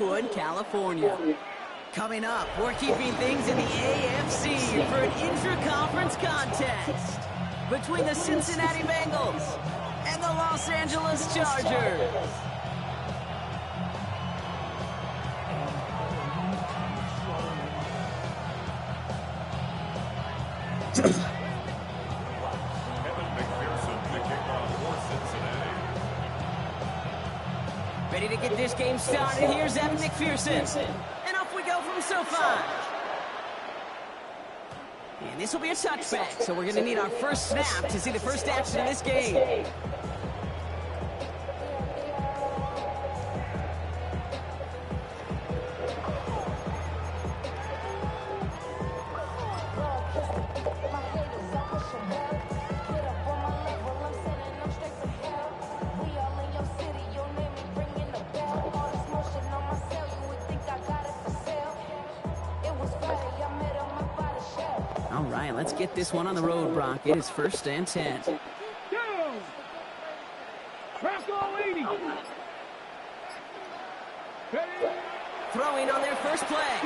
Wood, California. Coming up, we're keeping things in the AFC for an intra-conference contest between the Cincinnati Bengals and the Los Angeles Chargers. Ready to get this game started. Here's Evan McPherson. And off we go from SoFi. And this will be a touchback, so we're going to need our first snap to see the first action of this game. All right, let's get this one on the road, Brock. It is 1st and 10. Throwing on their first play.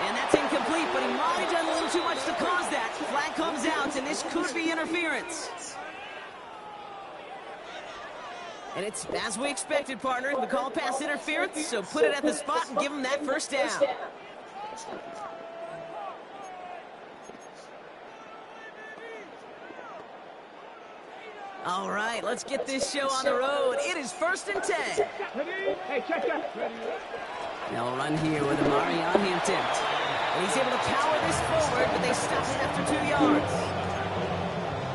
And that's incomplete, but he might have done a little too much to cause that. Flag comes out, and this could be interference. And it's as we expected, partner. The call pass interference, so put it at the spot and give him that first down. All right, let's get this show on the road. It is 1st and 10. They'll run here with Amari on the attempt. And he's able to power this forward, but they stop him after 2 yards.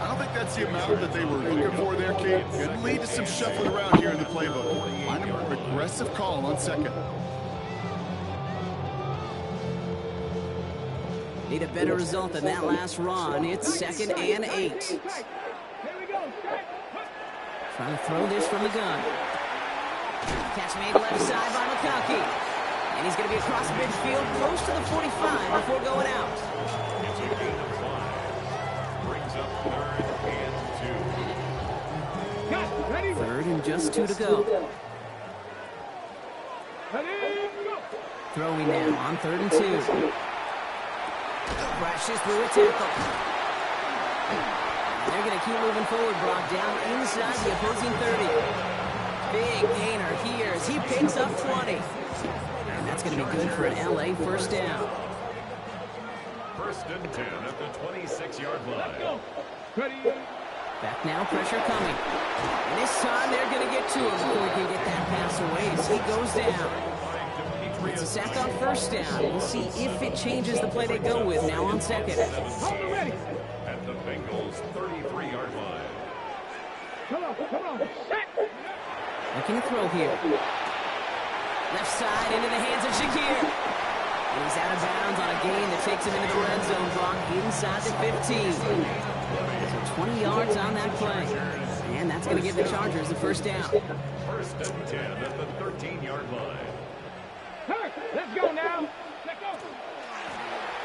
I don't think that's the amount that they were looking for there, Kate. Could lead to some shuffling around here in the playbook. Find a more aggressive call on second. Need a better result than that last run. It's 2nd and 8. Trying to throw this from the gun. Catch made left side by McConkey. And he's going to be across midfield, close to the 45 before going out. Brings up 3rd and 2. 3rd and just 2 to go. Throwing now on 3rd and 2. Crashes through a tackle. They're going to keep moving forward, Brock, down inside the opposing 30. Big gainer here as he picks up 20. And that's going to be good for an LA first down. 1st and 10 at the 26-yard line. Back now, pressure coming. And this time they're going to get to him before he can get that pass away as he goes down. It's a sack on 1st down. We'll see if it changes the play they go with now on 2nd. At the Bengals 33-yard line. Looking to throw here. Left side into the hands of Shakir. And he's out of bounds on a gain that takes him into the red zone, Brock, inside the 15. So 20 yards on that play. And that's going to give the Chargers the first down. 1st and 10 at the 13-yard line. Let's go now.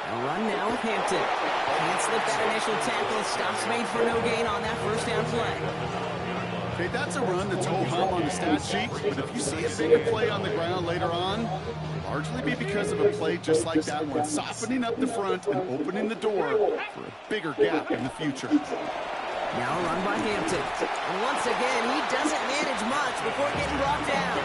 A run now with Hampton. Can't slip that initial tackle. Stops made for no gain on that first down play. Okay, that's a run that's ho-hum on the stat sheet, but if you see a bigger play on the ground later on, it'll largely be because of a play just like that one, softening up the front and opening the door for a bigger gap in the future. Now a run by Hampton. And once again, he doesn't manage much before getting brought down.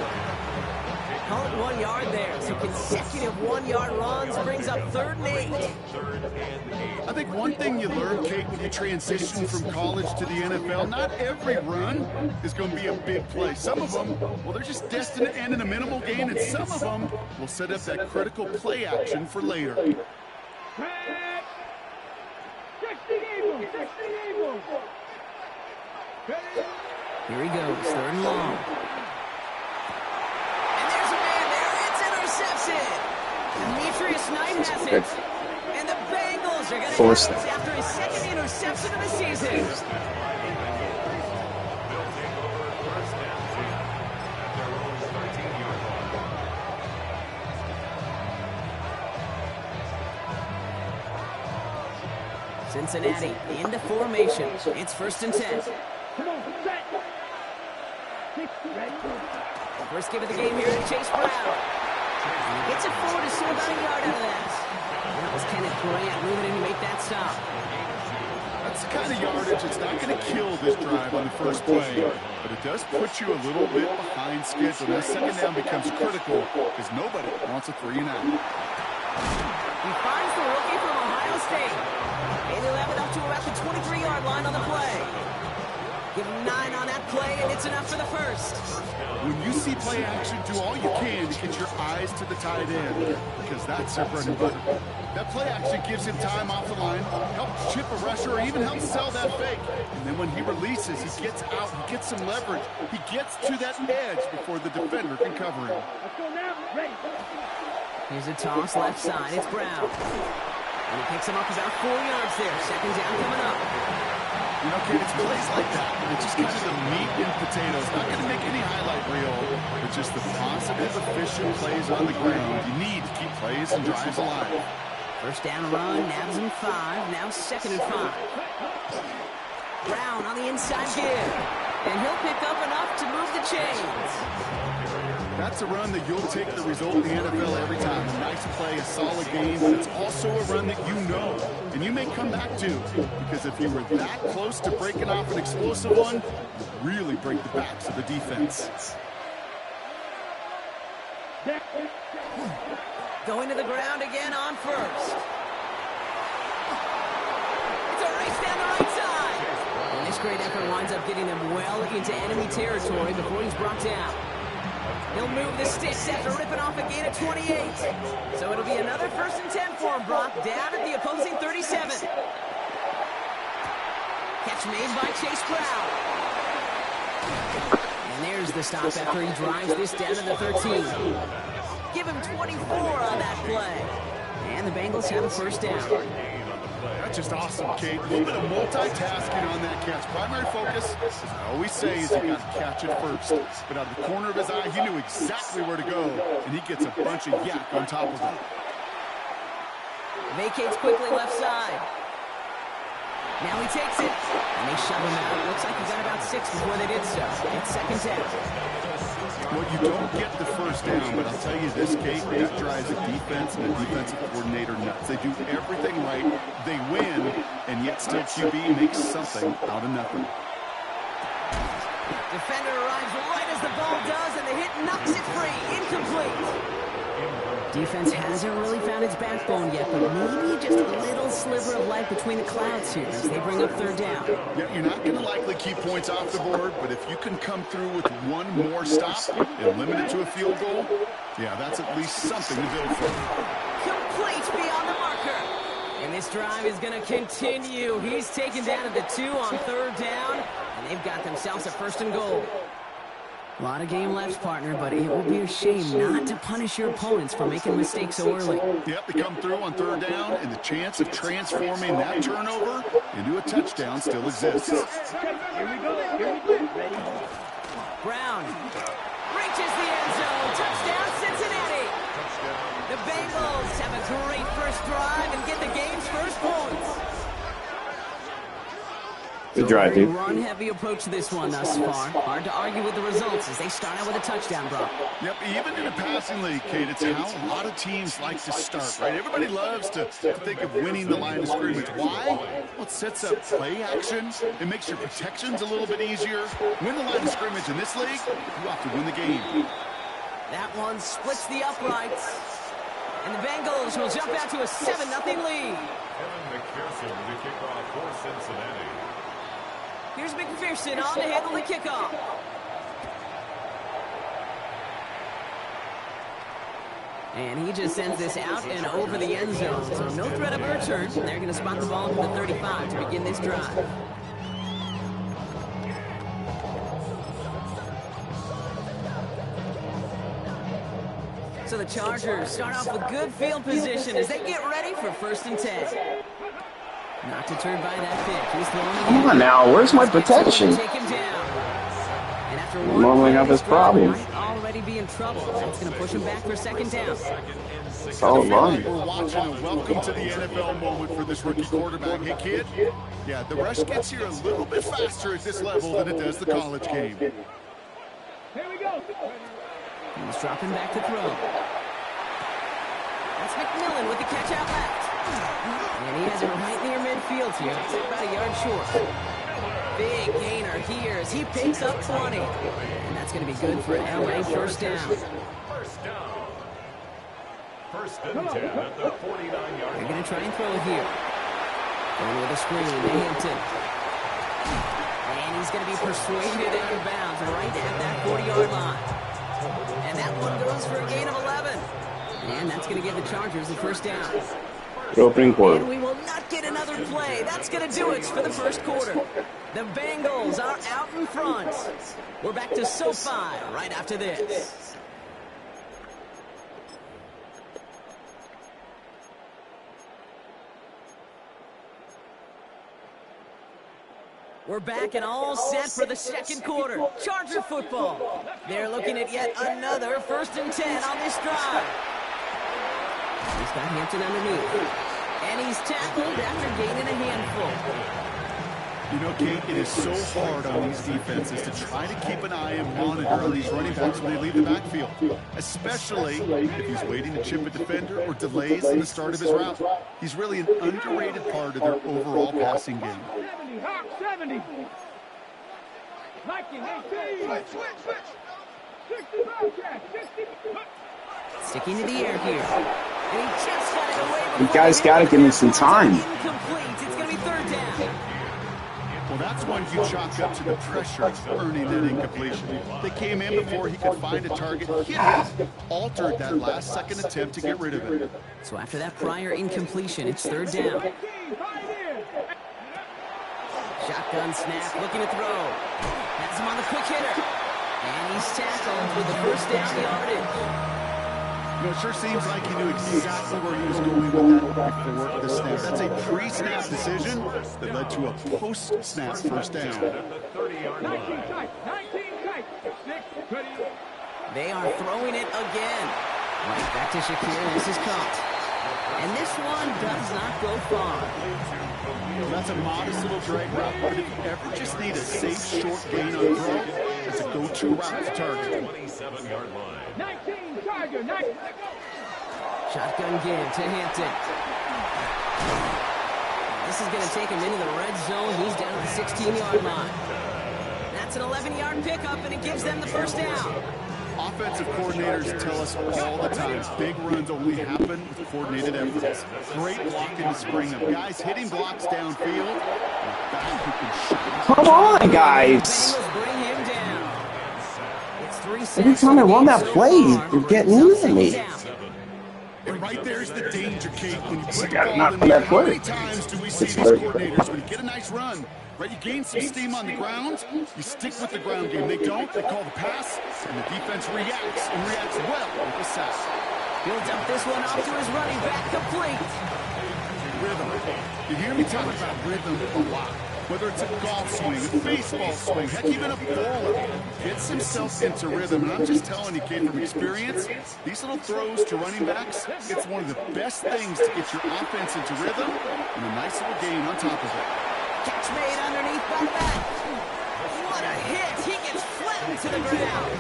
Call it 1 yard there. So consecutive 1-yard runs brings up 3rd and 8. I think one thing you learn, Kate, when you transition from college to the NFL, not every run is going to be a big play. Some of them, well, they're just destined to end in a minimal gain, and some of them will set up that critical play action for later. Here he goes, 3rd and long. Demetrius Knight has it. And the Bengals are going to force it after his 2nd interception of the season. Cincinnati into formation. It's 1st and 10. First give of the game here to Chase Brown. And he gets it forward to see about a yard out of that. And that was Kenneth Grant moving in to make that stop. That's the kind of yardage that's not going to kill this drive on the first play, but it does put you a little bit behind schedule. That second down becomes critical because nobody wants a 3-and-out. He finds the rookie from Ohio State. And he'll have it up to about the 23-yard line on the play. Give him 9 on that play, and it's enough for the first. When you see play action, do all you can to get your eyes to the tight end, because that's their bread and butter. That play action gives him time off the line, helps chip a rusher, or even helps sell that fake. And then when he releases, he gets out, he gets some leverage. He gets to that edge before the defender can cover him. Let's go now. Ready. Here's a toss left side. It's Brown. And he picks him up about 4 yards there. Second down coming up. You know, kid, it's plays like that. It's just kind of the meat and potatoes. Not going to make any highlight reel, but just the positive, efficient plays on the ground. You need to keep plays and drives alive. First down run, nabs him 5. Now 2nd and 5. Brown on the inside give. And he'll pick up enough to move the chains. That's a run that you'll take the result in the NFL every time. A nice play, a solid game, but it's also a run that you know, and you may come back to, because if you were that close to breaking off an explosive one, you really break the backs of the defense. Going to the ground again on first. It's a race down the right side. And this great effort winds up getting him well into enemy territory before he's brought down. He'll move the sticks after ripping off a gain of 28. So it'll be another 1st and 10 for him, Brock, down at the opposing 37. Catch made by Chase Brown. And there's the stop after he drives this down to the 13. Give him 24 on that play. And the Bengals have a first down. That's just awesome, Kate. A little bit of multitasking on that catch. Primary focus, as I always say, is you got to catch it first. But out of the corner of his eye, he knew exactly where to go, and he gets a bunch of yak on top of it. Vacates quickly left side. Now he takes it, and they shove him out. Looks like he got about 6 before they did so. It's 2nd down. Well, you don't get the first down, but I'll tell you this, Kate, that drives a defense and a defensive coordinator nuts. They do everything right, they win, and yet still QB makes something out of nothing. Defender arrives right as the ball does, and the hit knocks it free. Incomplete. Defense hasn't really found its backbone yet, but maybe just a little sliver of light between the clouds here as they bring up 3rd down. Yeah, you're not going to likely keep points off the board, but if you can come through with one more stop and limit it to a field goal, yeah, that's at least something to build for. Complete beyond the marker. And this drive is going to continue. He's taken down at the 2 on 3rd down, and they've got themselves a 1st and goal. A lot of game left, partner, but it will be a shame not to punish your opponents for making mistakes so early. Yep, they come through on 3rd down, and the chance of transforming that turnover into a touchdown still exists. Here we go. Ready. Brown reaches the end zone. Touchdown, Cincinnati. The Bengals have a great first drive and get the game's first points. Good drive, dude. Run-heavy approach to this one thus far. Hard to argue with the results as they start out with a touchdown, bro. Yep, even in a passing league, Kate, it's how a lot of teams like to start, right? Everybody loves to think of winning the line of scrimmage. Why? Well, it sets up play action. It makes your protections a little bit easier. Win the line of scrimmage in this league, you have to win the game. That one splits the uprights. And the Bengals will jump out to a 7-0 lead. Kevin McPherson with the kickoff for Cincinnati. Here's McPherson on to handle the kickoff. And he just sends this out and over the end zone. So no threat of a return. They're going to spot the ball from the 35 to begin this drive. So the Chargers start off with good field position as they get ready for 1st and 10. Not deterred by that pick. He's throwing again. Come on now, where's my protection? Take him down. And after I normally have this problem. might already be in trouble. That's going to push him back for 2nd down. Solid run. We're watching a welcome to the NFL moment for this rookie quarterback. Hey, kid, yeah, the rush gets here a little bit faster at this level than it does the college game. Here we go. He's dropping back to throw. That's McMillan with the catch out left. And he has it right near midfield here. It's about a yard short. Big gainer here as he picks up 20. And that's going to be good for an LA first down. First down. First and 10 at the 49-yard They're going to try and throw it here. Going with a screen to Hampton. And he's going to be persuaded out of bounds right at that 40-yard line. And that one goes for a gain of 11. And that's going to give the Chargers the first down. Good opening quarter. And we will not get another play. That's going to do it for the first quarter. The Bengals are out in front. We're back to SoFi right after this. We're back and all set for the second quarter. Charger football. They're looking at yet another 1st and 10 on this drive. He's got Hampton underneath. And he's tackled after gaining a handful. You know, Kate, it is so hard on these defenses to try to keep an eye and monitor on these running backs when they leave the backfield, especially if he's waiting to chip a defender or delays in the start of his route. He's really an underrated part of their overall passing game. 70, Hawk 70. Mikey, 18. Switch. 65, Jack, 60. Sticking to the air here. And he just got it away. You guys got to give me some time. Incomplete. It's going to be 3rd down. Well, that's one you chalk up to the pressure of earning that incompletion. They came in before he could find a target, hit it, altered that last-second attempt to get rid of it. So after that prior incompletion, it's 3rd down. Shotgun snap, looking to throw. Has him on the quick hitter. And he's tackled with the first down yardage. You know, it sure seems like he knew exactly where he was going with that before the snap. That's a pre-snap decision that led to a post-snap first down. 19 tight. They are throwing it again. Right back to Shakir. This is caught. And this one does not go far. Well, that's a modest little drag route, but if you ever just need a safe, short gain on throw, it's a go-to route to target. 27-yard line. 19, Charger, 19. Shotgun give to Hampton. This is going to take him into the red zone. He's down at the 16-yard line. That's an 11-yard pickup, and it gives them the first down. Offensive coordinators tell us all the time, big runs only happen with coordinated efforts. Great blocking to spring them. Guys hitting blocks downfield. And a back who can shot. Come on, guys. Bengals bring him down. It's 3 sacks. Every time I run that play, you're getting into me. And right there's the danger, Kate. When you put the gotta ball knock in for the air, that how play. many times do we see these coordinators, when you get a nice run, right, you gain some steam on the ground, you stick with the ground game. They don't, they call the pass, and the defense reacts, and reacts well with the sack. He'll dump this one off to his running back, complete. Rhythm. You hear me talk about rhythm a lot. Whether it's a golf swing, a baseball swing, heck, even a bowler gets himself into rhythm. And I'm just telling you, kid, from experience, these little throws to running backs, it's one of the best things to get your offense into rhythm and a nice little gain on top of it. Catch made underneath by Matt. What a hit. He gets flattened to the ground.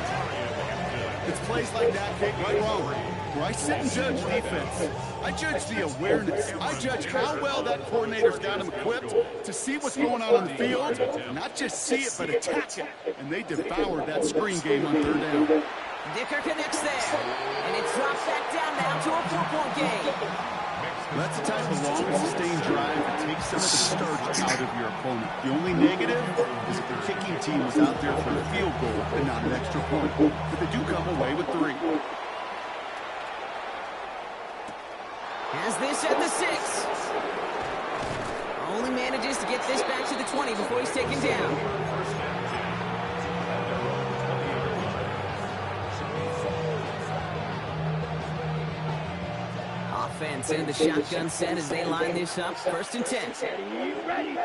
It's plays like that, Kate, right wrong, where I sit and judge defense. I judge the awareness. I judge how well that coordinator's got him equipped to see what's going on the field, not just see it, but attack it. And they devoured that screen game on 3rd down. Dicker connects there. And it drops back down now to a 4-point game. That's the type of long, sustained drive that takes some of the starch out of your opponent. The only negative is if the kicking team was out there for a field goal and not an extra point. But they do come away with 3. Has this at the 6. Only manages to get this back to the 20 before he's taken down. Offense in the shotgun set as they line this up. 1st and 10. Ready.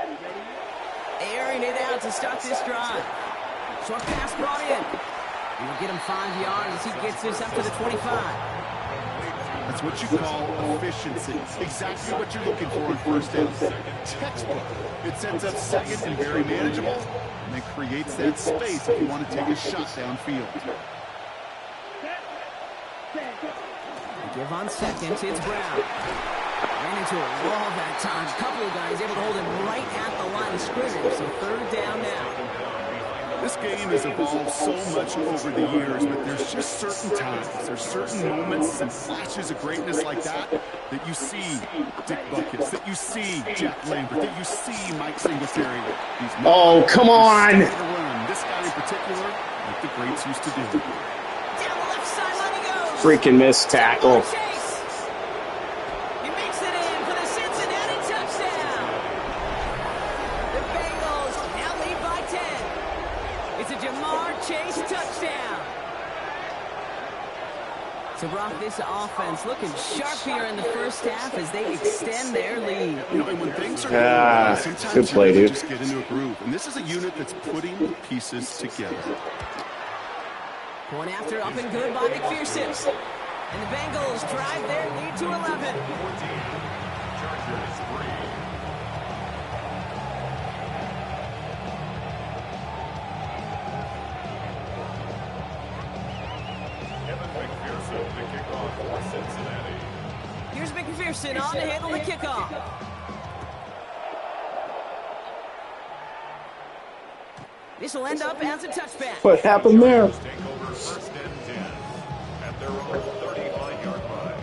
Airing it out to start this drive. Short pass brought in. And we'll get him 5 yards as he gets this up to the 25. That's what you call efficiency. Exactly what you're looking for on 1st down. Textbook. It sets up 2nd and very manageable, and then creates that space if you want to take a shot downfield. Set. They give on second. It's Brown. Ran into a wall that time. A couple of guys able to hold him right at the line of scrimmage. So third down now. This game has evolved so much over the years, but there's just certain times, there's certain moments and flashes of greatness like that that you see Dick Buckets, that you see Jack Lambert, that you see Mike Singletary. Oh, come on! This guy in particular, like the greats used to do. Down the left sideline he goes. Freaking missed tackle. Chase. He makes it in for the Cincinnati touchdown. The Bengals now lead by 10. It's a Jamar Chase touchdown. So, Brock, this offense looking sharp here in the first half as they extend their lead. You know, and when things are going sometimes good play, dude. Just get into a groove. And this is a unit that's putting pieces together. Point after up and good by McPherson. And the Bengals drive their lead to 11. Chargers 3. McPherson to kick off for Cincinnati. Here's McPherson on to handle the kickoff. This will end up as a touchback. What happened there? Take over first and 10 at their own 35-yard line.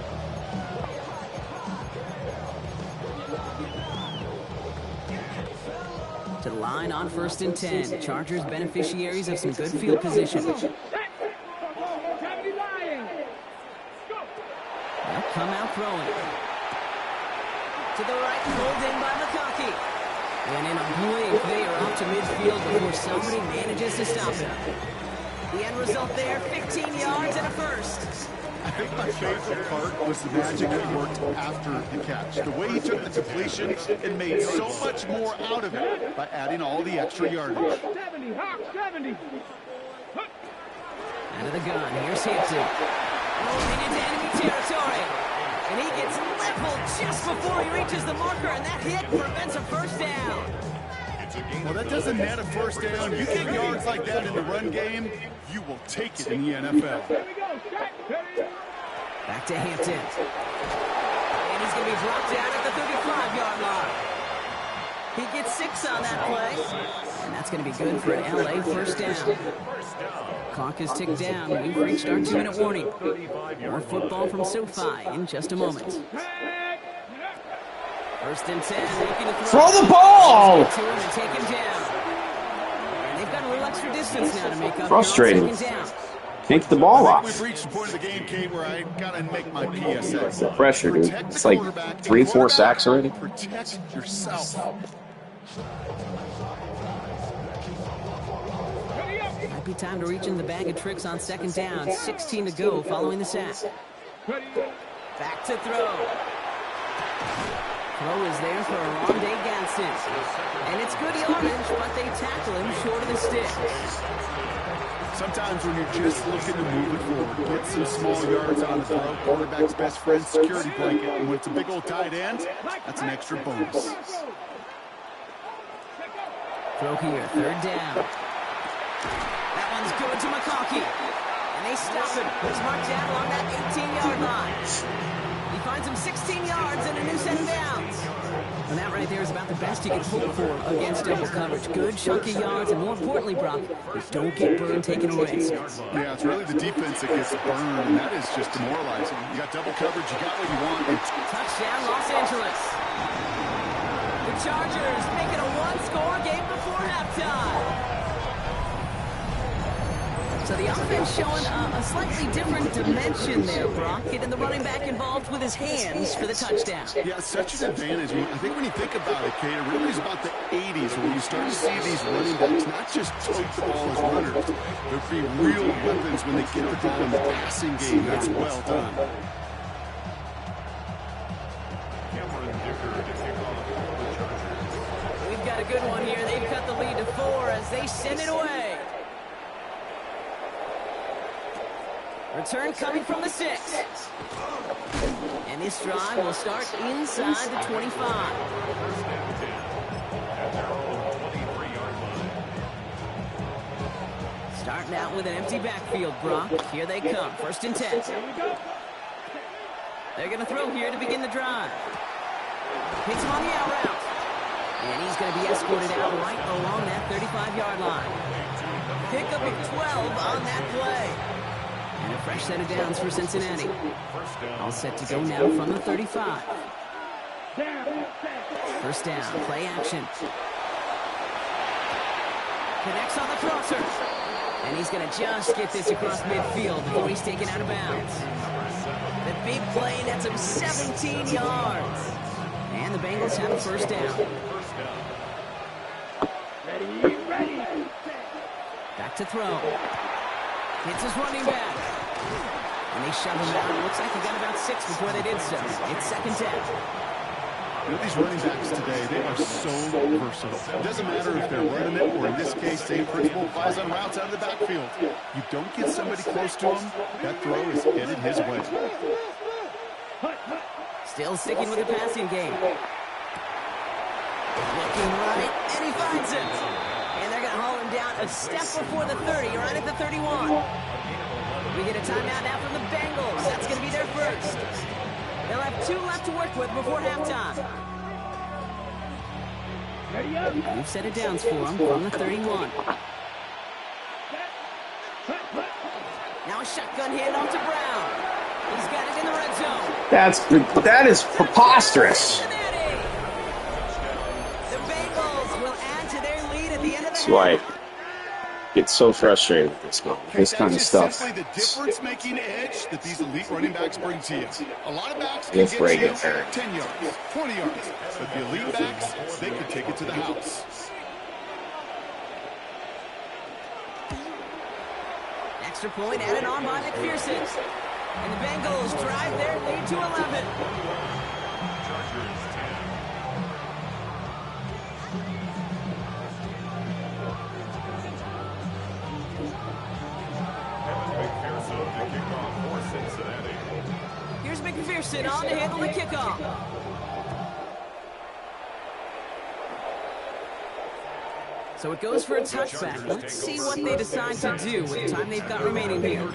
To the line on first and 10. Chargers beneficiaries of some good field position. They'll come out throwing. To the right, pulled in by McConkey. And in a blink, they are up to midfield before somebody manages to stop him. The end result there, 15 yards and a first. I think my favorite part was the magic that worked after the catch. The way he took the completion and made so much more out of it by adding all the extra yardage. 70, Hawk, 70. Out of the gun, here's Hampton. Moving into enemy territory. And he gets leveled just before he reaches the marker, and that hit prevents a first down. Well, that doesn't net a first down. You get yards like that in the run game, you will take it in the NFL. Back to Hampton. And he's going to be brought down at the 35-yard line. He gets 6 on that play. And that's going to be good for an LA first down. Clock is ticked down. We've reached our 2-minute warning. More football from SoFi in just a moment. First and 10. Looking to Throw the ball! To him and take him down. And they've got a little extra distance now to make up. Frustrating. Second down. Can't get the ball I off. think we've reached the point of the game, Kate, where I gotta make my PSA. Pressure, dude. Protect the It's like quarterback, 3-4 sacks already. Protect yourself. Might be time to reach in the bag of tricks on second down. 16 to go following the sack. Back to throw. Throw is there for Rondé Gadsden. And it's good yardage, but they tackle him short of the sticks. Sometimes when you're just looking to move it forward, get some small yards on the throw, quarterback's best friend, security blanket, and when it's a big old tight end, that's an extra bonus. Throw here, third down. That one's good to McConkey. And they stop him. He's marked down along that 18-yard line. He finds him 16 yards and a new set of downs. And that right there is about the best you can hope for against double coverage. Good chunky yards, and more importantly, Brock, you don't get burned taking a risk. Yeah, it's really the defense that gets burned, and that is just demoralizing. You got double coverage, you got what you want. Touchdown, Los Angeles. The Chargers make it a one-score game before halftime. So the offense showing a slightly different dimension there, Brock. Getting the running back involved with his hands for the touchdown. Yeah, it's such an advantage. I think when you think about it, Kate, it really is about the 80s when you start to see these running backs not just tote the ball as runners, but be real weapons when they get the ball in the passing game. That's well done. We've got a good one here. They've cut the lead to 4 as they send it away. Return coming from the 6. And this drive will start inside the 25. Starting out with an empty backfield, Brock. Here they come. First and 10. They're going to throw here to begin the drive. Hits him on the out route. And he's going to be escorted out right along that 35-yard line. Pickup of 12 on that play. And a fresh set of downs for Cincinnati. All set to go now from the 35. First down, play action. Connects on the crosser. And he's going to just get this across midfield before he's taken out of bounds. The big play nets him 17 yards. And the Bengals have a first down. Ready. Back to throw. Hits his running back. And they shove him out. It looks like he got about 6 before they did so. It's second down. You know, these running backs today, they are so versatile. It doesn't matter if they're running it, or in this case, same principle applies on routes out of the backfield. You don't get somebody close to him, that throw is headed his way. Still sticking with the passing game. Looking right, and he finds him. And they're going to haul him down a step before the 30, right at the 31. We get a timeout now from the Bengals. That's going to be their first. They'll have 2 left to work with before halftime. We've set it downs for him from the 31. Now a shotgun handoff to Brown. He's got it in the red zone. That is preposterous. The Bengals will add to their lead at the end of the That's half. why it's so frustrating with this kind of stuff. Simply the difference-making edge that these elite running backs bring to you. A lot of backs can It's get breaking you apparent. 10 yards, 20 yards. But the elite backs, they can take it to the house. Extra point added on by McPherson. And the Bengals drive their lead to 11. Here's McPherson on to handle the kickoff. So it goes for a touchback. Let's see what they decide to do with the time they've got remaining here.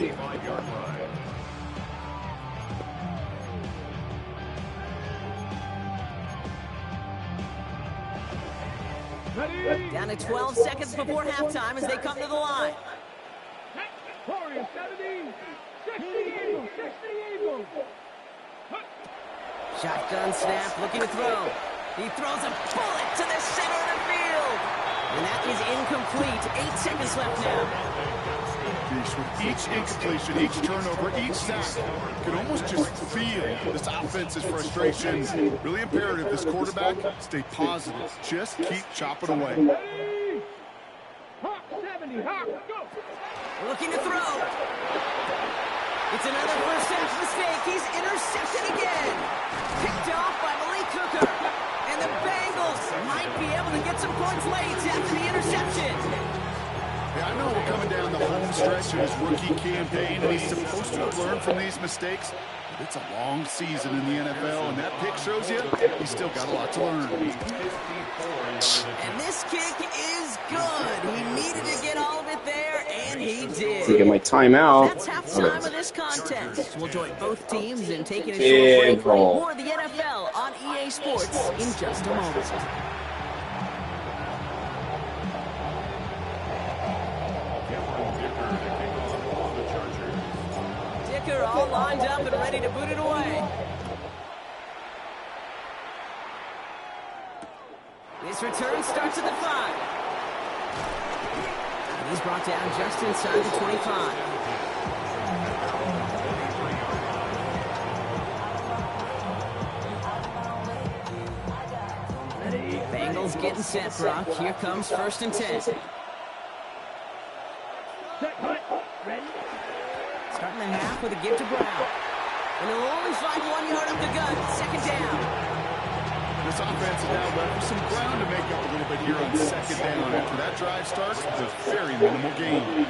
Down to 12 seconds before halftime as they come to the line. Shotgun snap, looking to throw. He throws a bullet to the center of the field. And that is incomplete. 8 seconds left now. With each incompletion, each turnover, each sack, you can almost just feel this offense's frustration. Really imperative, this quarterback, stay positive. Just keep chopping away. Looking to throw. It's another first half mistake. He's intercepted again. Picked off by Malik Hooker. And the Bengals might be able to get some points late after the interception. Yeah, I know we're coming down the home stretch of his rookie campaign, and he's supposed to have learned from these mistakes. But it's a long season in the NFL, and that pick shows you he's still got a lot to learn. And this kick is good. He needed to get all of it there, and he did. Taking my timeout. That's halftime of this contest. We'll join both teams in taking a short break. More of the NFL on EA Sports in just a moment. Dicker all lined up and ready to boot it away. This return starts at the 5. And he's brought down just inside the 25. Bengals getting set, Brock. Here comes 1st and 10. Starting the half with a give to Brown. And he'll only find 1 yard up the gut. Second down. This offense is now left with some ground to make up a little bit here on second down. After that drive starts, it's a very minimal gain.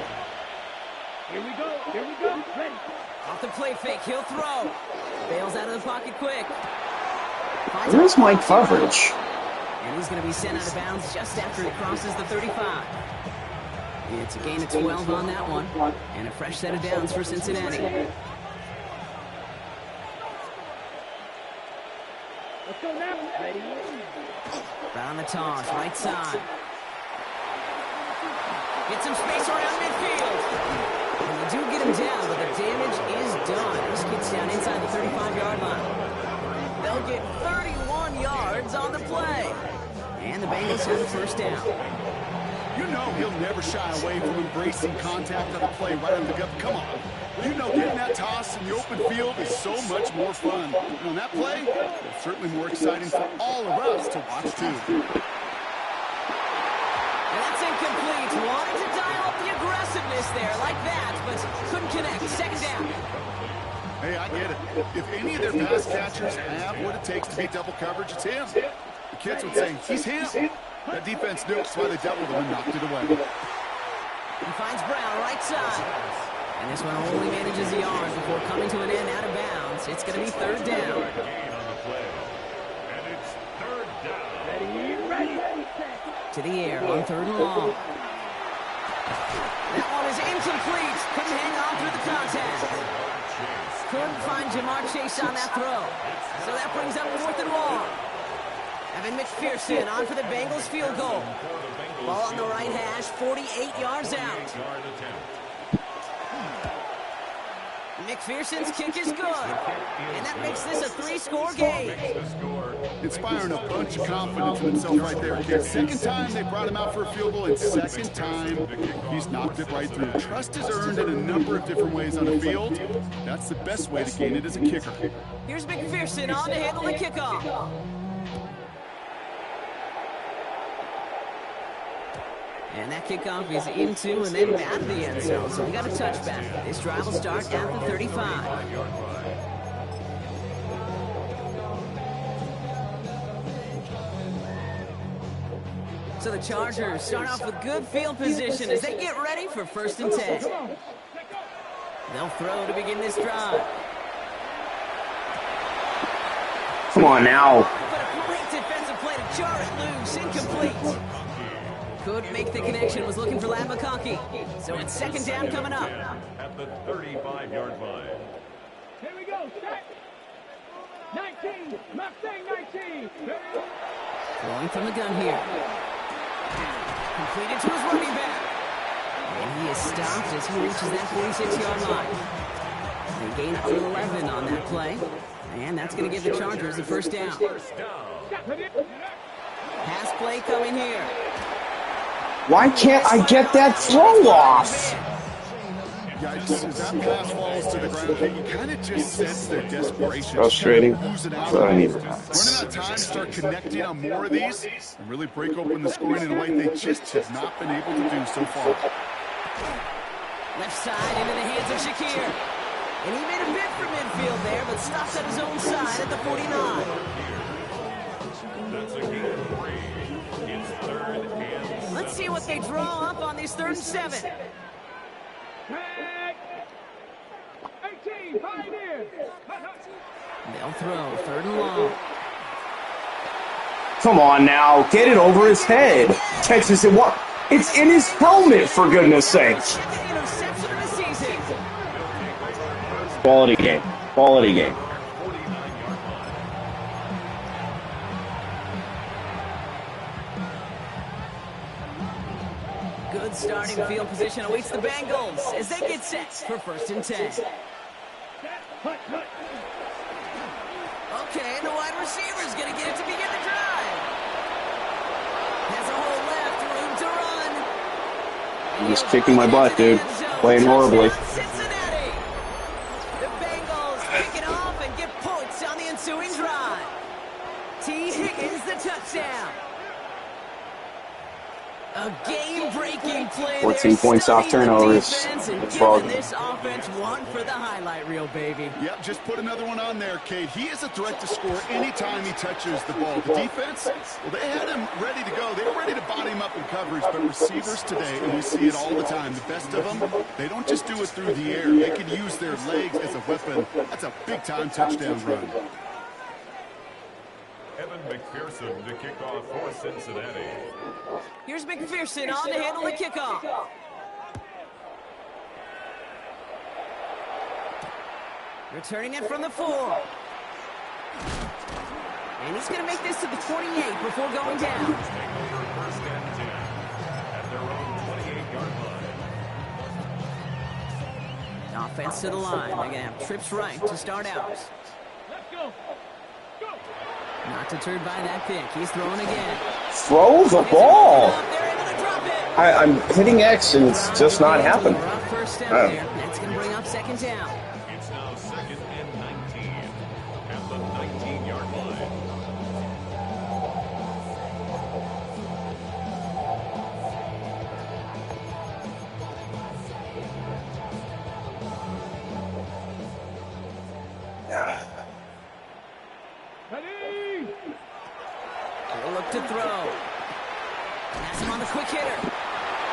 Here we go, ready. Off the play fake, he'll throw. Bails out of the pocket quick. Where's my coverage? And he's going to be sent out of bounds just after he crosses the 35. It's a gain of 12 on that one. And a fresh set of downs for Cincinnati. On the toss, right side. Get some space around midfield. And they do get him down, but the damage is done. This kid's down inside the 35-yard line. They'll get 31 yards on the play. And the Bengals have the first down. You know he'll never shy away from embracing contact on the play right up the gut. Come on. You know getting that toss in the open field is so much more fun. And on that play, it's certainly more exciting for all of us to watch, too. And that's incomplete. Wanted to dial up the aggressiveness there like that, but couldn't connect. Second down. Hey, I get it. If any of their pass catchers have what it takes to beat double coverage, it's him. The kids would say, he's him. That defense knew that's why they doubled him and knocked it away. He finds Brown right side. And this one only manages the yards before coming to an end out of bounds. It's going to be third down. And it's third down. To the air on third and long. That one is incomplete. Couldn't hang on through the contact. Couldn't find Jamar Chase on that throw. So that brings up fourth and long. Evan McPherson on for the Bengals field goal. Ball on the right hash, 48 yards out. McPherson's kick is good. And that makes this a 3-score game. Inspiring a bunch of confidence in himself right there, kids. Second time they brought him out for a field goal, and second time he's knocked it right through. Trust is earned in a number of different ways on the field. That's the best way to gain it as a kicker. Here's McPherson on to handle the kickoff. And that kickoff is into and then out of the end zone. So we got a touchback. This drive will start at the 35. So the Chargers start off with good field position as they get ready for first and 10. They'll throw to begin this drive. Come on now. But a great defensive play to jar it loose. Incomplete. Couldn't make the connection, was looking for Lad McConkey. So it's second down coming up. At the 35-yard line. Here we go, set. 19, Mustang 19. Throwing from the gun here. Completed to his running back. And he is stopped as he reaches that 46-yard line. They gain up to 11 on that play. And that's going to give the Chargers the first down. Pass play coming here. Why can't I get that throw off? Yikes, as that pass falls to the ground, you kind of just sense their desperation. Frustrating, but I need to Running out of time, start connecting on more of these, and really break open the scoring in a way they just have not been able to do so far. Left side into the hands of Shakir. And he made a bid for midfield there, but stops at his own side at the 49. That's a gain of 3. It's third and 7. Let's see what they draw up on these 3rd and 7. 18, pioneer. They'll throw 3rd and long. Come on now, get it over his head. Catches it what? It's in his helmet, for goodness sakes. Second interception of the season. Quality game. Quality game. Good starting field position awaits the Bengals as they get set for 1st and 10. Okay, and the wide receiver's going to get it to begin the drive. Has a hole left, room to run. He's kicking my butt, dude. Playing horribly. Cincinnati. The Bengals kick it off and get points on the ensuing drive. T. Higgins the touchdown. A game-breaking play 14 points off turnovers. Giving this offense one for the highlight reel, baby. Yep, just put another one on there, Cade. He is a threat to score anytime he touches the ball. The defense, well, they had him ready to go. They were ready to body him up in coverage, but receivers today, and we see it all the time, the best of them, they don't just do it through the air. They can use their legs as a weapon. That's a big-time touchdown run. Evan McPherson to kick off for Cincinnati. Here's McPherson on to handle the kickoff. Returning it from the 4. And he's going to make this to the 28 before going down. First and 10 at their own 28-yard line. Offense to the line. They're going to have trips right to start out. Not deterred by that pick. He's throwing again. Throw the ball. They're able to drop it. I'm hitting X and it's just not happening. Rough first step there. That's going to bring up second down. It's now 2nd and 19 at the 19-yard line. He'll look to throw. Has him on the quick hitter.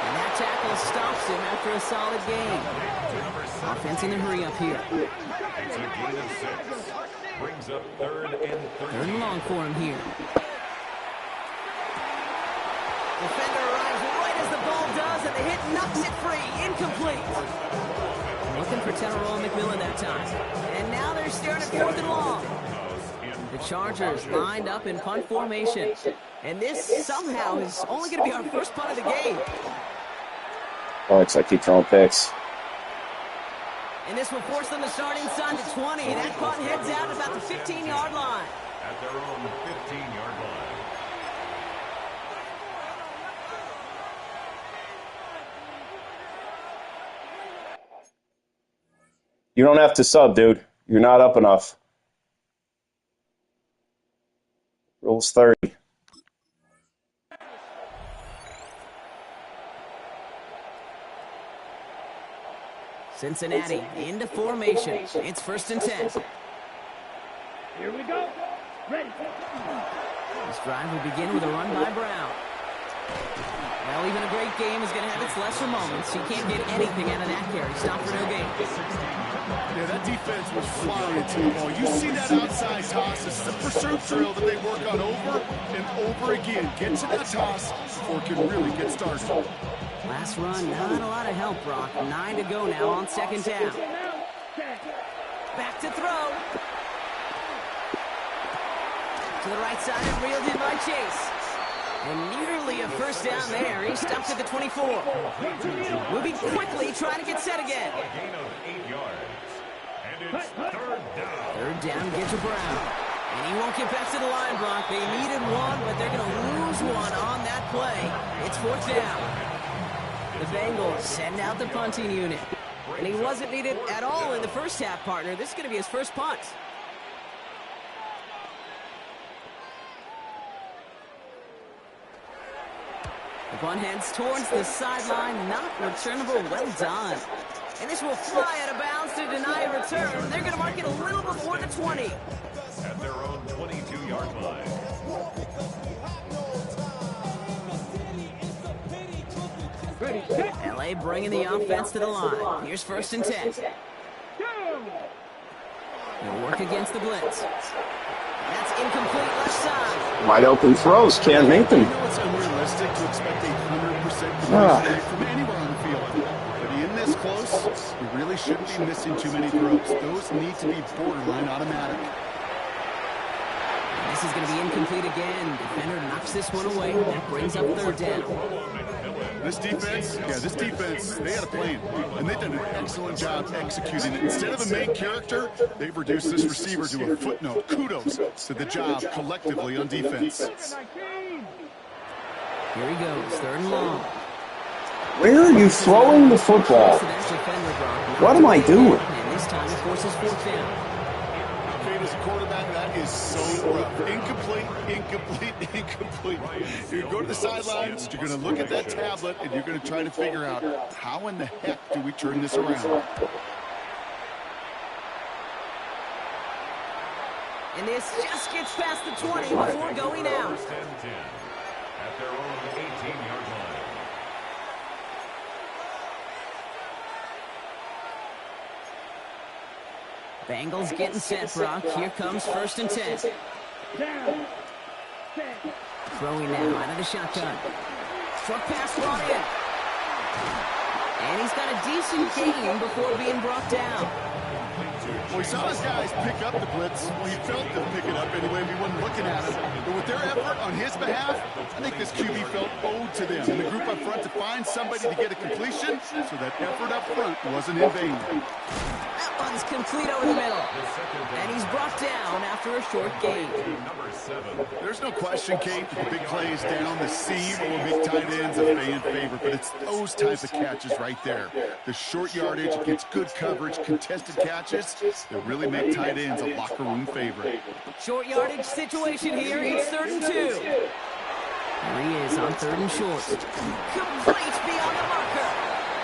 And that tackle stops him after a solid gain. Offense in a hurry up here. It's a gain of 6. Brings up 3rd and 13. Third and long for him here. Defender arrives right as the ball does, and the hit knocks it free. Incomplete. Looking for Tenorol McMillan that time. And now they're staring at 4th and long. The Chargers lined up in punt formation. And this somehow is only going to be our first punt of the game. Alex, I keep throwing picks. And this will force them to start inside the 20. That punt heads out about the 15-yard line. At their own 15-yard line. You don't have to sub, dude. You're not up enough. Rules 30. Cincinnati into formation. It's 1st and 10. Here we go. Ready. This drive will begin with a run by Brown. Well, even a great game is going to have its lesser moments. You can't get anything out of that carry. Stop for no gain. Yeah, that defense was flying to the ball. You see that outside toss. This is a pursuit drill that they work on over and over again. Get to that toss before it can really get started. Last run, not a lot of help, Brock. 9 to go now on 2nd down. Back to throw. To the right side and reeled in by Chase. And nearly a first down there. He stopped at the 24. Moving quickly, trying to get set again. A gain of 8 yards. And it's 3rd down. 3rd down, get to Brown. And he won't get back to the line, Brock. They needed one, but they're going to lose one on that play. It's 4th down. The Bengals send out the punting unit. And he wasn't needed at all in the first half, partner. This is going to be his first punt. The punt heads towards the sideline. Not returnable. Well done. And this will fly out of bounds to deny a return. They're going to mark it a little before the 20. At their own 22-yard line. LA bringing the offense to the line. Here's 1st and 10. He'll work against the blitz. That's incomplete left side. Wide open throws. Can't make them. I know it's unrealistic to expect a 100% completion rate from anywhere on the field. But in this close, you really shouldn't be missing too many throws. Those need to be borderline automatic. This is going to be incomplete again. Defender knocks this one away. That brings up 3rd down. This defense, they had a plan, and they've done an excellent job executing it. Instead of a main character, they've reduced this receiver to a footnote. Kudos to the job collectively on defense. Here he goes, 3rd and long. Where are you throwing the football? What am I doing? And this time he forces 4th down. As a quarterback, that is so rough. Incomplete. You go to the sidelines, you're going to look at that tablet, and you're going to try to figure out how in the heck do we turn this around. And this just gets past the 20 before going out. 1st and 10 at their own 18-yard line. Bengals getting set, Brock. Here comes 1st and 10. Throwing now out of the shotgun. Short pass brought in. And he's got a decent game before being brought down. Well, he saw his guys pick up the blitz. Well, he felt them pick it up anyway. He wasn't looking at him. But with their effort on his behalf, I think this QB felt owed to them and the group up front to find somebody to get a completion, so that effort up front wasn't in vain. That one's complete over the middle. And he's brought down after a short gain. There's no question, Kate, that the big plays down the seam will make tight ends a fan favorite, but it's those type of catches right there. The short yardage against good coverage, contested catches that really make tight ends a locker room favorite. Short yardage situation here. It's 3rd and 2. There he is on 3rd and short. Complete beyond the marker.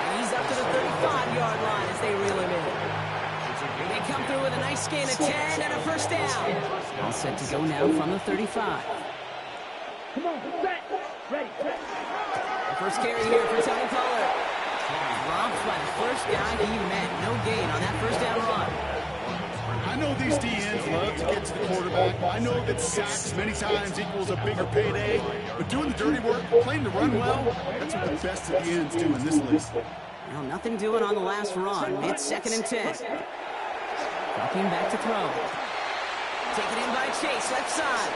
And he's up to the 35-yard line as they reel him in. They come through with a nice gain of 10 and a first down. All set to go now from the 35. Come on, set, ready. The first carry here for Tony Pollard. Dropped by the first guy he met. No gain on that first down run. I know these DNs love to get to the quarterback. I know that sacks many times equals a bigger payday, but doing the dirty work, playing to run well, that's what the best of the ends do in this list. Well, nothing doing on the last run. It's 2nd and 10. Dropping back to throw. Taken in by Chase, left side.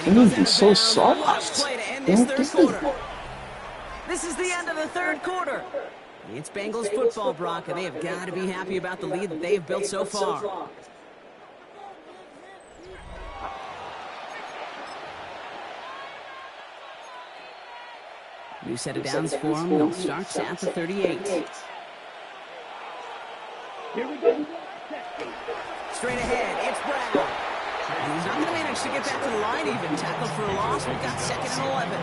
Dude, he's so soft. Play to end this 3rd quarter. This is the end of the 3rd quarter. It's Bengals football, Brock, and they have got to be happy about the lead that they have built so far. New set of downs for them. They'll start at the 38. Here we go. Straight ahead, it's Brown. And he's not going to manage to get back to the line even. Tackled for a loss. We've got 2nd and 11.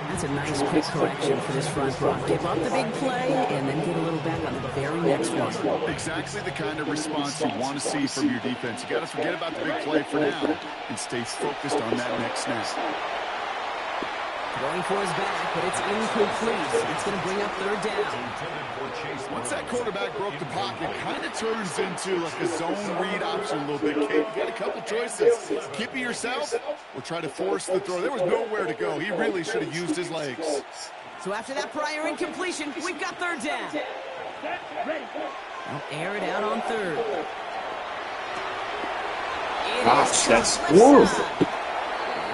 That's a nice quick correction for this front, Brock. Give up the big play and then get a little back on the very next one. Exactly the kind of response you want to see from your defense. You got to forget about the big play for now and stay focused on that next snap. Going for his back, but it's incomplete. It's going to bring up 3rd down. Once that quarterback broke the pocket, kind of turns into like a zone read option a little bit, Kate. You got a couple choices. Keep it yourself or try to force the throw. There was nowhere to go. He really should have used his legs. So after that prior incompletion, we've got 3rd down. They'll air it out on 3rd. Gosh, that's horrible.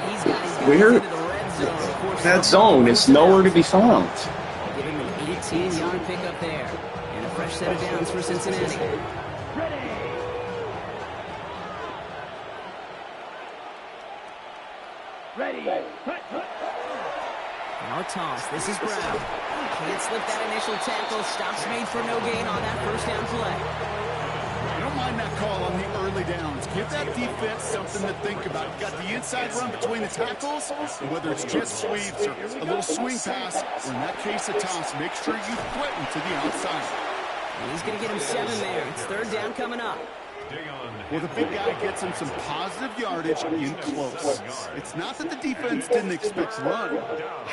He's got his Where? into the red zone. That zone is nowhere to be found. Giving them an 18-yard pickup there. And a fresh set of downs for Cincinnati. Ready. Now a toss. This is Brown. Can't slip that initial tackle. Stops made for no gain on that first down play. I don't mind that call on the early downs. Give that defense something to think about. You got the inside run between the tackles, and whether it's jet sweeps or a little swing pass, or in that case a toss, make sure you threaten to the outside. And he's going to get him 7 there. It's 3rd down coming up. Well, the big guy gets him some positive yardage in close. It's not that the defense didn't expect run.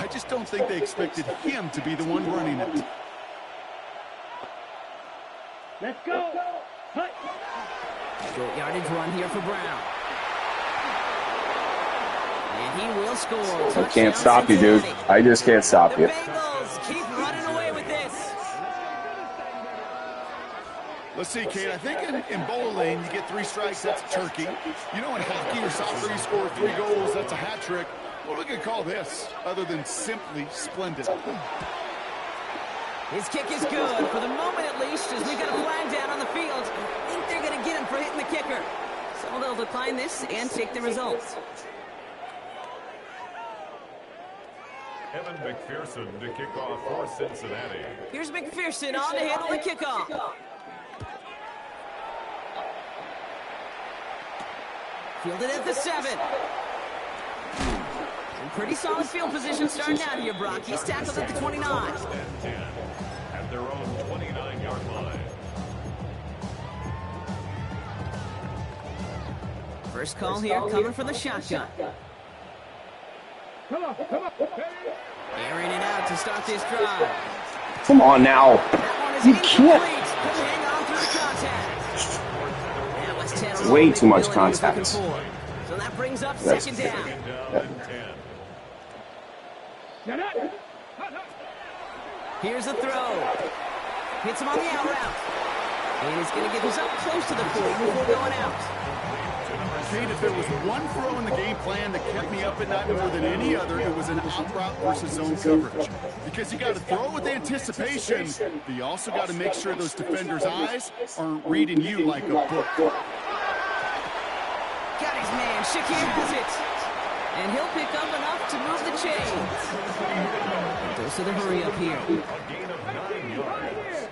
I just don't think they expected him to be the one running it. Let's go. Short yardage run here for Brown. And he will score. I can't stop you, dude. I just can't stop The you. Bengals keep running away with this. Let's see, Kate, I think in bowl lane, you get 3 strikes, that's a turkey. You know, in hockey or soccer, you score 3 goals, that's a hat trick. What are we going to call this, other than simply splendid? His kick is good, for the moment at least, as we got a flag down on the field. I think they're going to get him for hitting the kicker. So they'll decline this and take the results. Evan McPherson to kick off for Cincinnati. Here's McPherson on to handle the kickoff. Fielded at the 7. And pretty solid field position starting out here, Brock. He's tackled at the 29. At their own 29-yard line. First call here coming from the shotgun. Come on. Airing it out to start this drive. Come on now. That one is You incomplete. can't. Couldn't hang on through the contact. That was 10 Way too much Billy was looking contact. for. So that brings up That's- 2nd down. Down and 10. Here's a throw. Hits him on the out route. And he's going to get this up close to the 40 before going out. Kate, if there was one throw in the game plan that kept me up at night more than any other, it was an out route versus zone coverage. Because you got to throw with anticipation, but you also got to make sure those defenders' eyes aren't reading you like a book. Got his man. Shakir has it. And he'll pick up enough to move the chains. Goes to the hurry up here. A gain of 9 yards.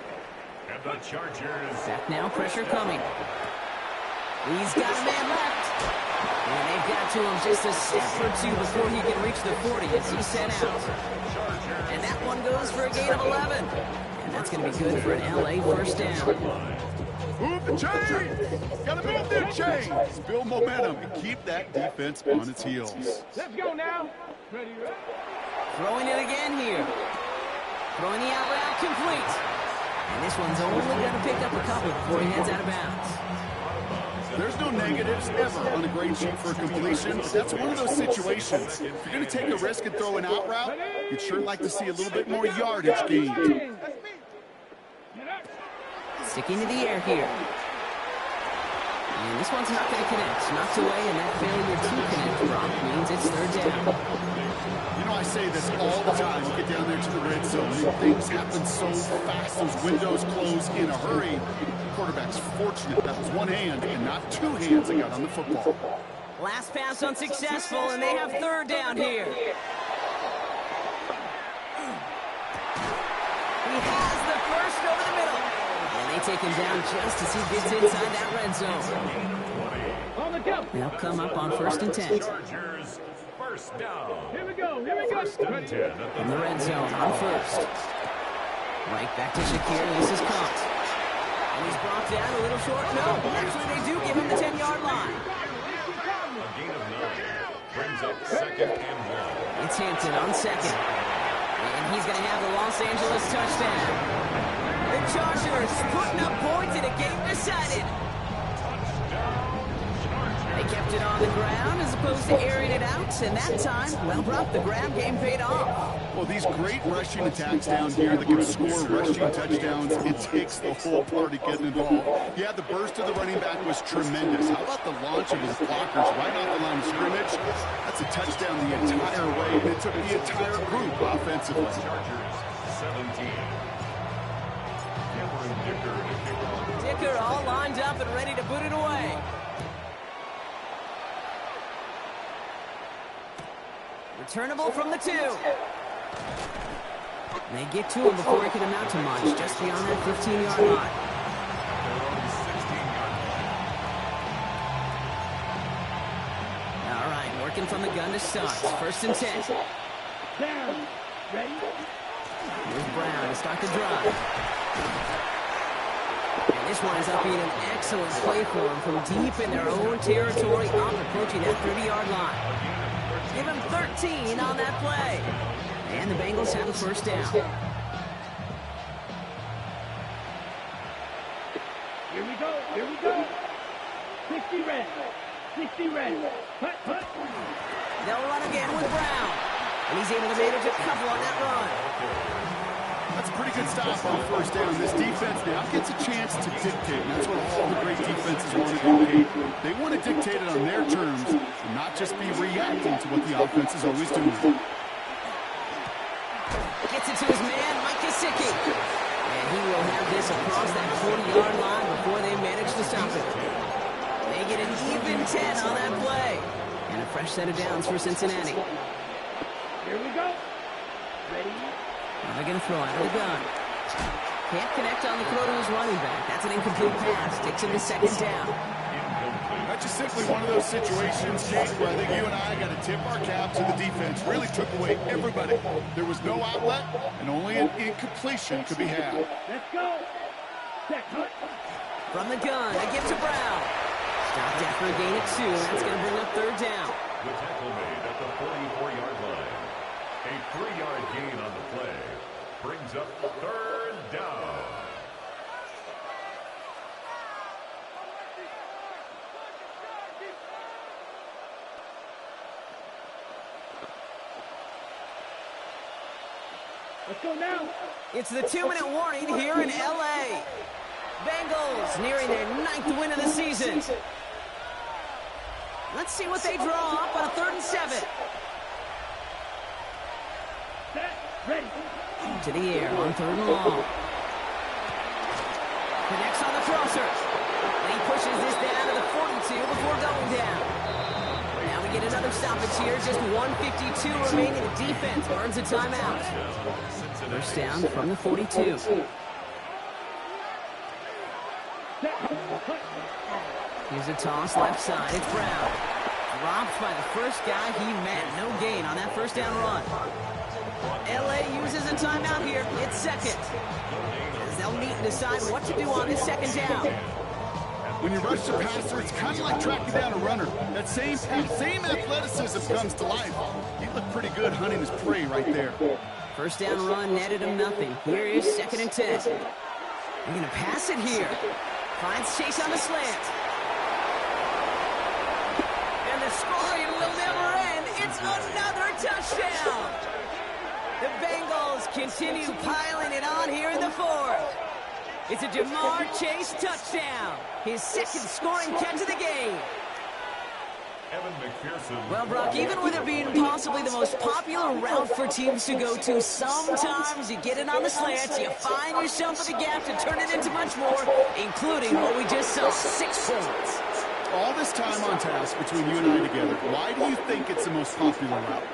And the Chargers. Back now, pressure coming. He's got a man left. And they've got to him just a step or two before he can reach the 40 as he set out. And that one goes for a gain of 11. And that's going to be good for an LA first down. Move the chains! Gotta move them chains! Build momentum and keep that defense on its heels. Let's go now. Ready, ready. Throwing it again here. Throwing the out route complete. And this one's only going to pick up a couple before he heads out of bounds. There's no negatives ever on a grade sheet for a completion. That's one of those situations. If you're going to take a risk and throw an out route, you'd sure like to see a little bit more yardage gained. Sticking to the air here. And this one's not going to connect. Knocked away, and that failure to connect, Brock, means it's third down. You know, I say this all the time. You get down there to the red zone. Things happen so fast. Those windows close in a hurry. The quarterback's fortunate that was one hand and not two hands that got on the football. Last pass unsuccessful, and they have third down here. He has the first over the middle. And they take him down just as he gets inside that red zone. They'll come up on 1st and 10. Chargers first down. Here we go. Here we go. First and 10 at In the red zone on first. Right back to Shakir. This is caught. And he's brought down a little short. No, actually they do give him the 10-yard line. a gain of 9. Brings up 2nd and 1. It's Hampton on second. And he's going to have the Los Angeles touchdown. The Chargers putting up points in a game decided. They kept it on the ground as opposed to airing it out. And that time, well, Brock, the grab game paid off. Well, these great rushing attacks down here that can score rushing touchdowns, it takes the whole party getting involved. Yeah, the burst of the running back was tremendous. How about the launch of his blockers right off the line of scrimmage? That's a touchdown the entire way, and it took the entire group offensively. Chargers 17. Cameron Dicker to kick off. Dicker all lined up and ready to put it away. Returnable from the 2. They get to him before he can amount to much, just beyond that 15-yard line. All right, working from the gun to start. 1st and 10. Down. Ready? Here's Brown to start the drive. And this one is up being an excellent play for them from deep in their own territory, up approaching that 30-yard line. Give him 13 on that play. And the Bengals have a first down. Here we go. Here we go. 60 red. 60 red. Hut, hut. They'll run again with Brown. And he's able to manage a couple on that run. That's a pretty good stop on 1st down. This defense now gets a chance to dictate, and that's what all the great defenses want to do. They want to dictate it on their terms and not just be reacting to what the offense is always doing. Gets it to his man, Mike Gesicki. And he will have this across that 40-yard line before they manage to stop it. They get an even 10 on that play. And a fresh set of downs for Cincinnati. Here we go. Ready? Now they're going to throw out of the gun. Can't connect on the throw to his running back. That's an incomplete pass. Takes him to 2nd down. That's just simply one of those situations, Kate, where I think you and I got to tip our cap to the defense. Really took away everybody. There was no outlet, and only an incompletion could be had. Let's go. Check. Hut. From the gun, they get to Brown. Stopped after a gain of 2. That's going to bring up 3rd down. The tackle made at the 44-yard line. A 3-yard gain on the play. Brings up 3rd down. Let's go now. It's the 2-minute warning here in L.A. Bengals nearing their 9th win of the season. Let's see what they draw up on a 3rd and 7. Set. Ready. To the air on 3rd and long. Connects on the crosser. And he pushes this down to the 42 before going down. Now we get another stoppage here. Just 1:52 remaining. The defense earns a timeout. First down from the 42. Here's a toss left side. It's Brown. Dropped by the first guy he met. No gain on that first down run. LA uses a timeout here. It's second. As they'll meet and decide what to do on this second down. When you rush the passer, it's kind of like tracking down a runner. That same athleticism comes to life. He looked pretty good hunting his prey right there. First down run netted him nothing. Here is 2nd and 10. They're going to pass it here. Finds Chase on the slant. And the scoring will never end. It's another touchdown. The Bengals continue piling it on here in the 4th. It's a Jamar Chase touchdown. His 2nd scoring catch of the game. Evan McPherson. Well, Brock, even with it being possibly the most popular route for teams to go to, sometimes you get it on the slants, you find yourself in the gap to turn it into much more, including what we just saw, 6 points. All this time on task between you and I together, why do you think it's the most popular route?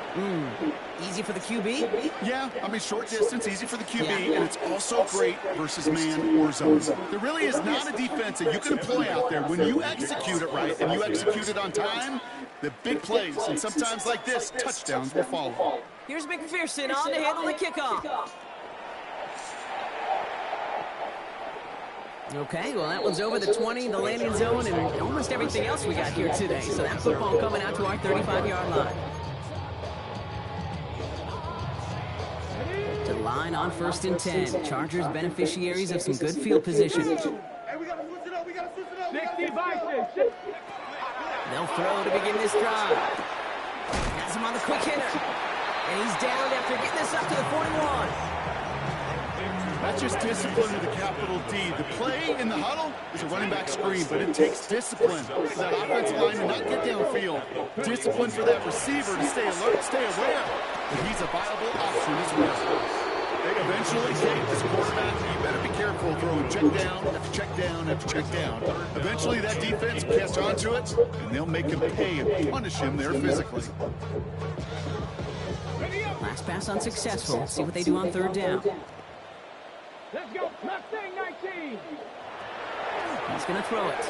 Easy for the QB? Yeah, I mean, short distance, easy for the QB, and it's also great versus man or zone. There really is not a defense that you can employ out there. When you execute it right and you execute it on time, the big plays, and sometimes like this, touchdowns will follow. Here's McPherson on to handle the kickoff. Okay, well, that one's over the 20, the landing zone, and almost everything else we got here today. So that football coming out to our 35-yard line. To the line on 1st and 10. Chargers beneficiaries of some good field position. Hey, we gotta switch it up. We gotta switch it up. 60 by 6. They'll throw to begin this drive. Has him on the quick hitter. And he's down after getting this up to the 41. That's just discipline with a capital D. The play in the huddle is a running back screen, but it takes discipline for that offensive line to not get downfield. Discipline for that receiver to stay alert, stay aware that he's a viable option as well. They eventually take this quarterback. You better be careful throwing check down after check down after check down. Eventually that defense will catch on to it, and they'll make him pay and punish him there physically. Last pass unsuccessful. Let's see what they do on 3rd down. Let's go. Mustang 19. He's going to throw it.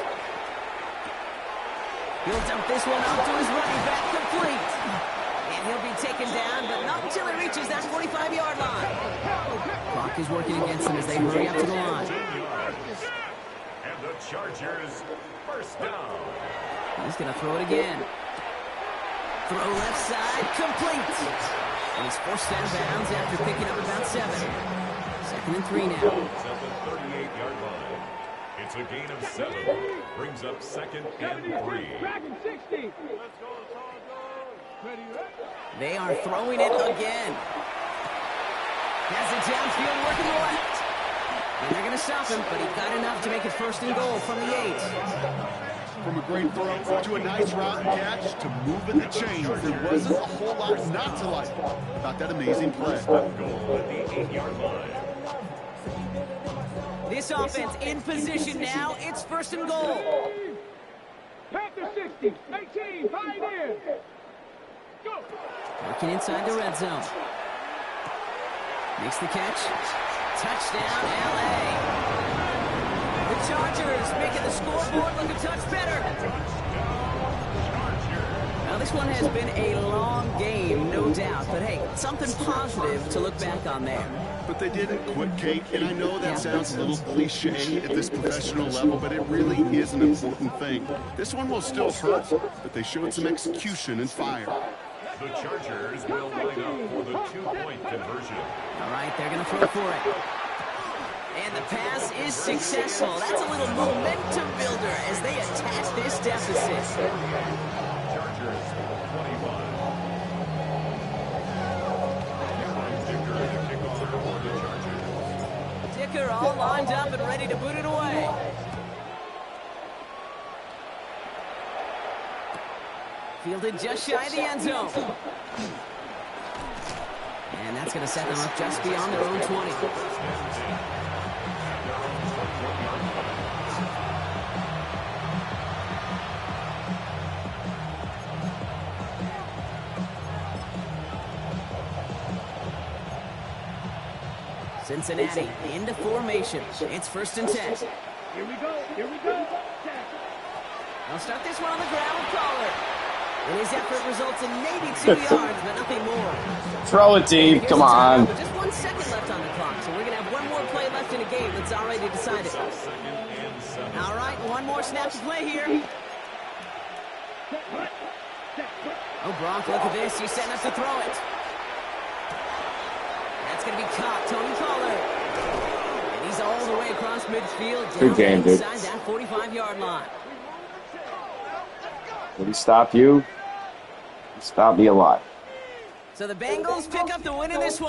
He'll dump this one out to his running back, complete. And he'll be taken down, but not until he reaches that 45-yard line. Clock is working against him as they hurry up to the line. And the Chargers first down. He's going to throw it again. Throw left side, complete. And he's forced out of bounds after picking up about 7. 2nd and 3 now. At the 38-yard line. It's a gain of 7. Brings up 2nd and 3. Dragon 60. They are throwing it again. Has it downfield working left. And they're going to stop him, but he got enough to make it 1st and goal from the 8. From a great throw to a nice route and catch to moving the chains. There wasn't a whole lot not to like about that amazing play. Goal at the 8-yard line. This offense in position now. It's 1st and goal. Panther 60. 18. Pioneer. Go. Working inside the red zone. Makes the catch. Touchdown, LA. The Chargers making the scoreboard look a touch better. Now, this one has been a long game, no doubt. But, hey, something positive to look back on there. But they didn't quit, Kate, and I know that sounds a little cliche at this professional level, but it really is an important thing. This one will still hurt, but they showed some execution and fire. The Chargers will line up for the 2-point conversion. All right, they're going to throw for it. And the pass is successful. That's a little momentum builder as they attack this deficit. Chargers 21. kicker all lined up and ready to boot it away. Fielded just shy of the end zone. And that's going to set them up just beyond their own 20. Cincinnati into formation. It's 1st and 10. Here we go. Here we go. They'll start this one on the ground with Collar. And his effort results in maybe 2 yards, but nothing more. Throw it deep. Come on. With just 1 second left on the clock, so we're going to have one more play left in a game that's already decided. All right, one more snap to play here. Oh, Brock, look at this. He's setting up to throw it. That's going to be caught. Tony Collar. And he's all the way across midfield. Good game, dude. Inside that 45-yard line. Did he stop you? He stopped me a lot. So the Bengals pick up the win in this one.